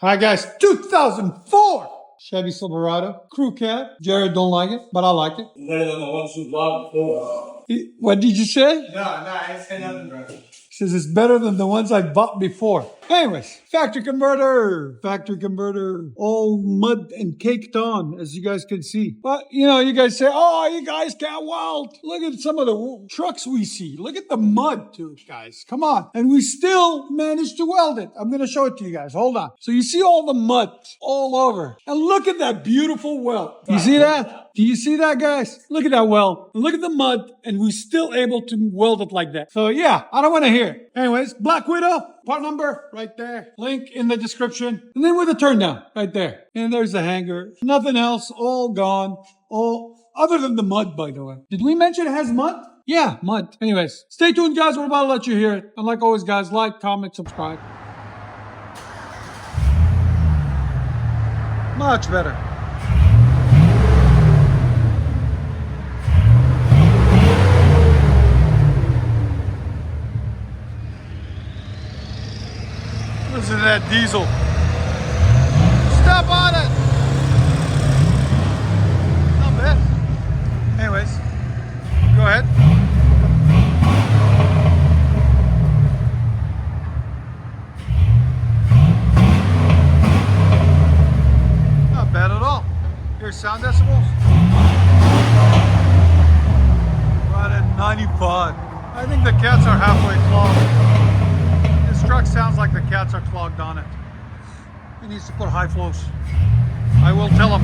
Hi guys, 2004 Chevy Silverado, crew cab. Jared don't like it, but I like it. What did you say? No, I ain't saying nothing, bro. He says it's better than the ones I bought before. Anyways, factory converter, all mud and caked on, as you guys can see. But, you guys say, oh, you guys can't weld. Look at some of the trucks we see. Look at the mud, too, guys. Come on. And we still managed to weld it. I'm going to show it to you guys. Hold on. So you see all the mud all over. And look at that beautiful weld. You see that? Do you see that, guys? Look at that weld. Look at the mud, and we're still able to weld it like that. So, yeah, I don't want to hear it. Anyways, Black Widow, part number right there. Link in the description. And then with the turn down right there. And there's the hanger. Nothing else. All gone. All other than the mud, by the way. Did we mention it has mud? Yeah, mud. Anyways, stay tuned, guys. We're about to let you hear it. And like always, guys, like, comment, subscribe. Much better. Listen to that diesel. Step on it. Not bad. Anyways, go ahead. Not bad at all. Here's sound decibels. Right at 95. I think the cats are halfway clogged. This truck sounds like the cats are clogged on it. He needs to put high flows. I will tell him.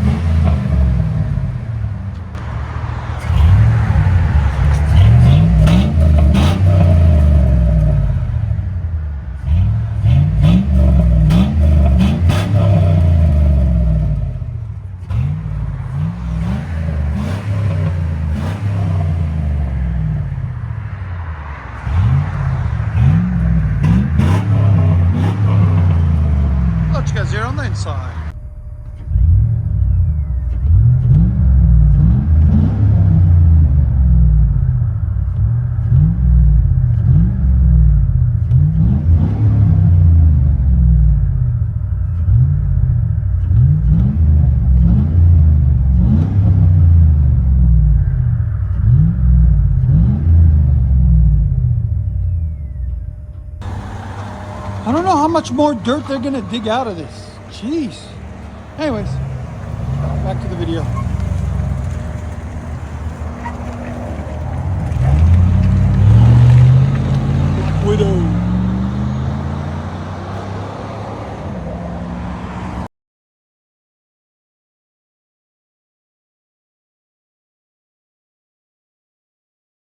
Here on the inside. I don't know how much more dirt they're gonna dig out of this. Jeez. Anyways, back to the video. Black Widow.